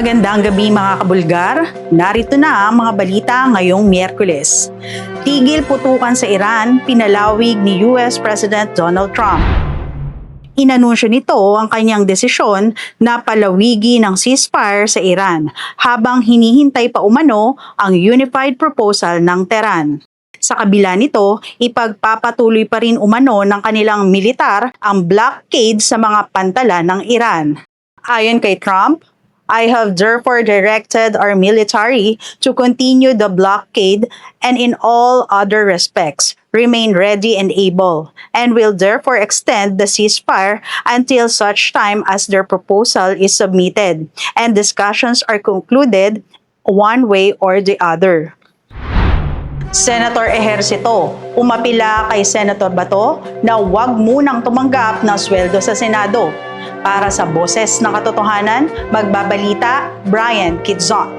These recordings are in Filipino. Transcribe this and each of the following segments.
Magandang gabi mga kabulgar. Narito na ang mga balita ngayong Miyerkules. Tigil putukan sa Iran, pinalawig ni US President Donald Trump. Inanunsyo nito ang kanyang desisyon na palawigi ng ceasefire sa Iran habang hinihintay pa umano ang unified proposal ng Tehran. Sa kabila nito, ipagpapatuloy pa rin umano ng kanilang militar ang blockade sa mga pantalan ng Iran. Ayon kay Trump, I have therefore directed our military to continue the blockade and in all other respects remain ready and able, and will therefore extend the ceasefire until such time as their proposal is submitted and discussions are concluded one way or the other. Senator Ejercito, umapila kay Senator Bato na huwag munang tumanggap ng sweldo sa Senado. Para sa Boses ng Katotohanan, magbabalita Brian Kidzon.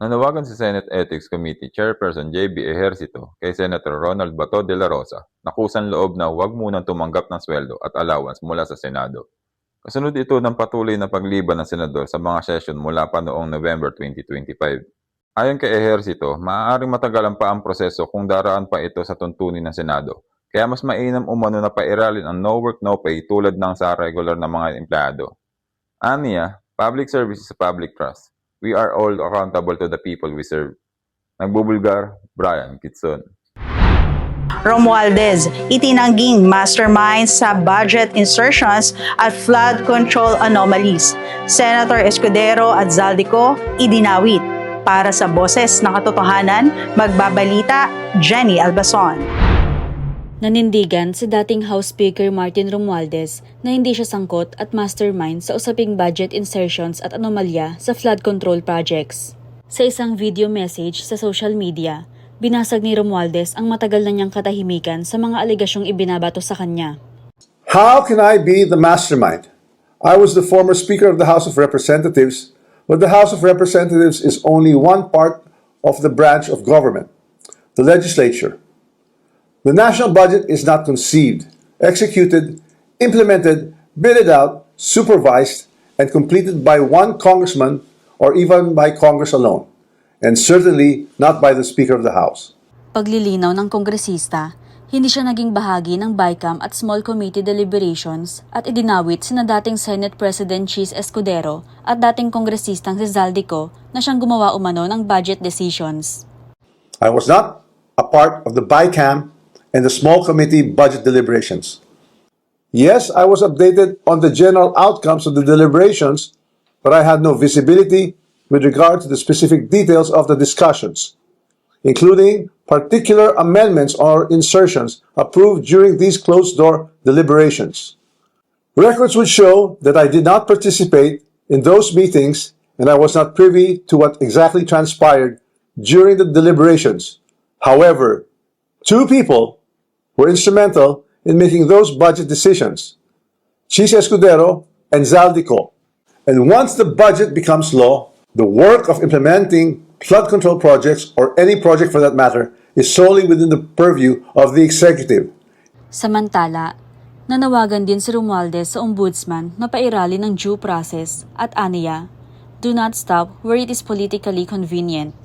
Nanawagan si Senate Ethics Committee Chairperson J.B. Ejercito kay Senator Ronald Bato de la Rosa na kusang loob na huwag munang tumanggap ng sweldo at allowance mula sa Senado. Kasunod ito ng patuloy na pagliban ng senador sa mga session mula pa noong November 2025. Ayon kay Ejercito, maaaring matagalan pa ang proseso kung daraan pa ito sa tuntunin ng Senado. Kaya mas mainam umano na pairalin ang no work no pay tulad ng sa regular na mga empleyado. Aniya, public service is a public trust. We are all accountable to the people we serve. Nagbubulgar, Brian Kitson. Romualdez, itinangging mastermind sa budget insertions at flood control anomalies. Senator Escudero at Zaldico, idinawit. Para sa Boses ng Katotohanan, magbabalita Jenny Albason. Nanindigan si dating House Speaker Martin Romualdez na hindi siya sangkot at mastermind sa usaping budget insertions at anomalya sa flood control projects. Sa isang video message sa social media, binasag ni Romualdez ang matagal na niyang katahimikan sa mga alegasyong ibinabato sa kanya. How can I be the mastermind? I was the former Speaker of the House of Representatives, but the House of Representatives is only one part of the branch of government, the legislature. The national budget is not conceived, executed, implemented, bidded out, supervised, and completed by one congressman or even by Congress alone, and certainly not by the Speaker of the House. Paglilinaw ng kongresista, hindi siya naging bahagi ng BICAM at small committee deliberations at idinawit sina dating Senate President Chis Escudero at dating kongresistang si Zaldico na siyang gumawa umano ng budget decisions. I was not a part of the BICAM and the small committee budget deliberations. Yes, I was updated on the general outcomes of the deliberations, but I had no visibility with regard to the specific details of the discussions, including particular amendments or insertions approved during these closed-door deliberations. Records would show that I did not participate in those meetings and I was not privy to what exactly transpired during the deliberations. However, two people were instrumental in making those budget decisions, Chis Escudero and Zaldico. And once the budget becomes law, the work of implementing flood control projects, or any project for that matter, is solely within the purview of the executive. Samantala, nanawagan din si Romualdez sa ombudsman na pairali ng due process at aniya, do not stop where it is politically convenient.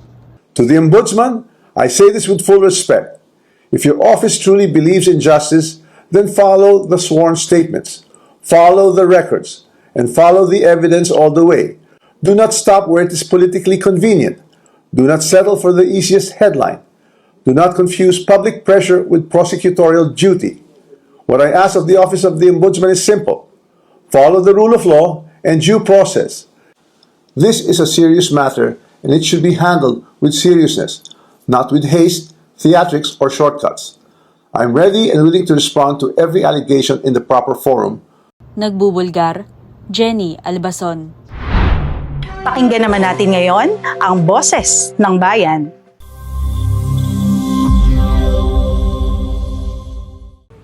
To the ombudsman, I say this with full respect. If your office truly believes in justice, then follow the sworn statements, follow the records, and follow the evidence all the way. Do not stop where it is politically convenient. Do not settle for the easiest headline. Do not confuse public pressure with prosecutorial duty. What I ask of the office of the ombudsman is simple. Follow the rule of law and due process. This is a serious matter and it should be handled with seriousness, not with haste, theatrics, or shortcuts. I'm ready and willing to respond to every allegation in the proper forum. Nagbubulgar, Jenny Albason. Pakinggan naman natin ngayon ang Boses ng Bayan.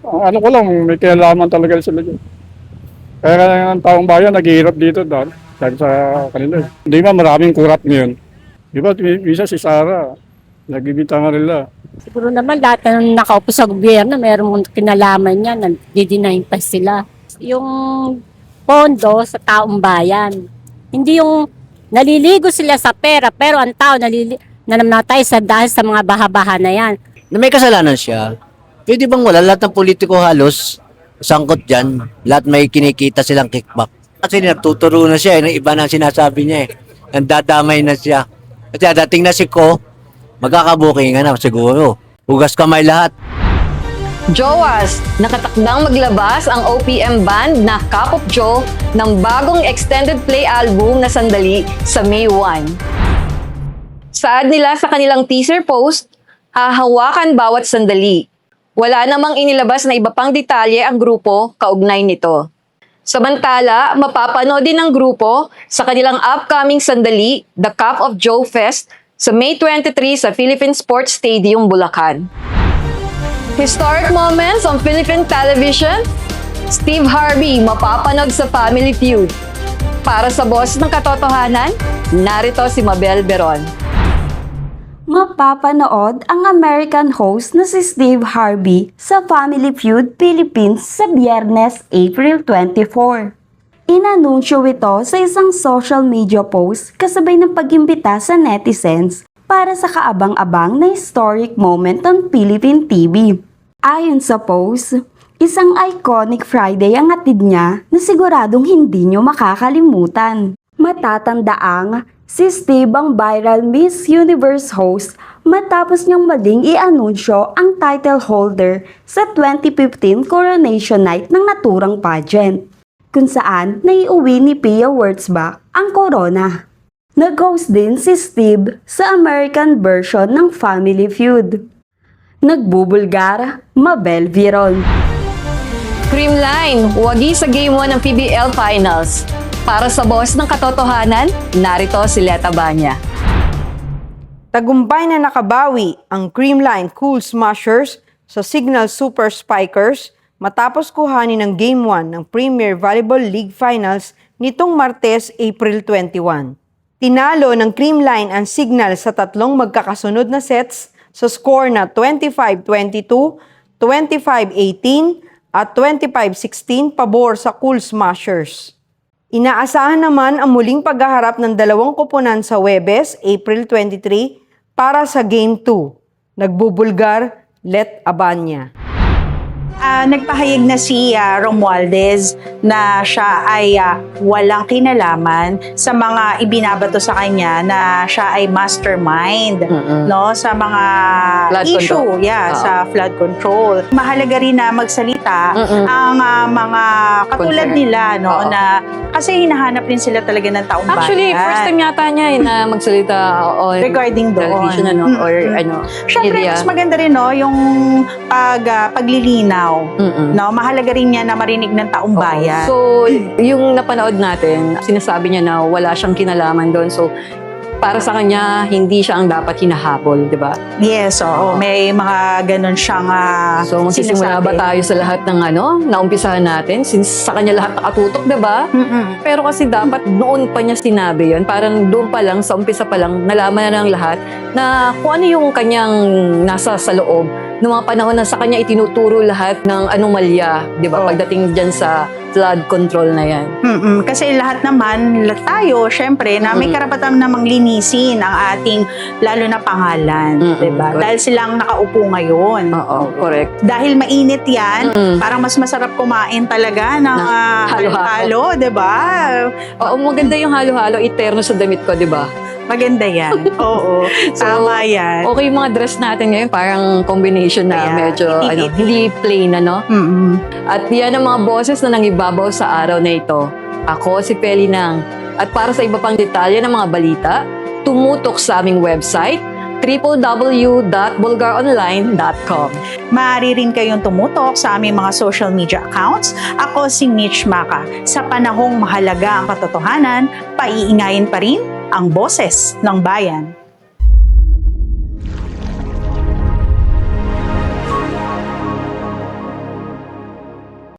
Ano ko lang, may kinalaman talaga sila dyan. Kaya ang taong bayan naghihirap dito dahil sa kanila. Hindi ba maraming kurap ngayon? Di ba, isa si Sara, nagbibita nga nila. Siguro naman lahat ng nakaupo sa gobyerno, mayroong kinalaman niya, nag-deny pa sila. Yung pondo sa taong bayan, Hindi yung naliligo sila sa pera, pero ang tao nanamnatay dahil sa mga baha-baha na yan. Na may kasalanan siya. Pwede bang wala? Lahat ng politiko halos sangkot dyan. Lahat may kinikita silang kickback. Kasi nagtuturo na siya, ng iba na sinasabi niya eh. Nandadamay na siya. Kasi dating na si Ko, magkakabuking na siguro. Hugas kamay lahat. Jowas, nakatakdang maglabas ang OPM band na Cup of Joe ng bagong extended play album na Sandali sa May 1. Saad nila sa kanilang teaser post, hahawakan bawat sandali. Wala namang inilabas na iba pang detalye ang grupo kaugnay nito. Samantala, mapapanood din ng grupo sa kanilang upcoming Sandali, The Cup of Joe Fest sa May 23 sa Philippine Sports Stadium, Bulacan. Historic moments on Philippine television, Steve Harvey mapapanood sa Family Feud. Para sa boss ng katotohanan, narito si Mabel Beron. Mapapanood ang American host na si Steve Harvey sa Family Feud Philippines sa Biyernes, April 24. Inanunsyo ito sa isang social media post kasabay ng pag-imbita sa netizens para sa kaabang-abang na historic moment on Philippine TV. Ayon sa post, isang iconic Friday ang atid niya na siguradong hindi nyo makakalimutan. Matatandaang si Steve ang viral Miss Universe host matapos niyang maling i-anunsyo ang title holder sa 2015 Coronation Night ng naturang pageant, kung saan naiuwi ni Pia Wurtzbach ang corona. Nag-host din si Steve sa American version ng Family Feud. Nagbubulgar, Mabel Viron. Creamline, wagi sa Game 1 ng PBL Finals. Para sa boss ng katotohanan, narito si Leta Banya. Tagumpay na nakabawi ang Creamline Cool Smashers sa Signal Super Spikers matapos kuhanin ng Game 1 ng Premier Volleyball League Finals nitong Martes, April 21. Tinalo ng Creamline ang Signal sa tatlong magkakasunod na sets sa score na 25-22, 25-18 at 25-16 pabor sa Cool Smashers. Inaasahan naman ang muling paghaharap ng dalawang koponan sa Huwebes, April 23, para sa Game 2. Nagbubulgar, Let Abanya. Nagpahayag na si Romualdez na siya ay walang kinalaman sa mga ibinabato sa kanya na siya ay mastermind no sa mga Flood issue control. sa flood control. Mahalaga rin na magsalita ang mga katulad Concern. nila no Oo. na kasi hinahanap rin sila talaga ng taong bayan. Actually, first time yata niya na magsalita on Regarding doon. television or Siyempre, media. mas maganda rin no, yung paglilinaw. No, mahalaga rin niya na marinig ng taong bayan. So, yung napanood natin, sinasabi niya na wala siyang kinalaman doon. So, para sa kanya, hindi siya ang dapat hinahabol, di ba? Yes, oo. May mga ganun siyang So, magsisimula ba tayo sa lahat ng naumpisahan natin? Since sa kanya lahat nakatutok, di ba? Pero kasi dapat noon pa niya sinabi yon. Parang doon pa lang, sa umpisa pa lang, nalaman na ng lahat na kung ano yung kanyang nasa sa loob. Noong mga panahon na sa kanya itinuturo lahat ng anomalya, di ba? Oh. Pagdating dyan sa flood control na yan. Kasi lahat naman, tayo, syempre, na may karapatan namang linisin ang ating lalo na pangalan. Diba? Dahil silang nakaupo ngayon. Oo, correct. Dahil mainit yan, parang mas masarap kumain talaga ng halo-halo, diba? Oo, maganda yung halo-halo, eterno sa damit ko, di ba? Maganda yan. Oo. Tama yan. Okay, yung mga dress natin ngayon, parang combination na Kaya, medyo, itig-itig. hindi plain, At yan ang mga boses na nangibabaw sa araw na ito. Ako si Peli Nang. At para sa iba pang detalye ng mga balita, tumutok sa aming website, www.bulgaronline.com. Maaari rin kayong tumutok sa aming mga social media accounts. Ako si Mitch Maka. Sa panahong mahalaga ang katotohanan, paiingayin pa rin ang boses ng bayan.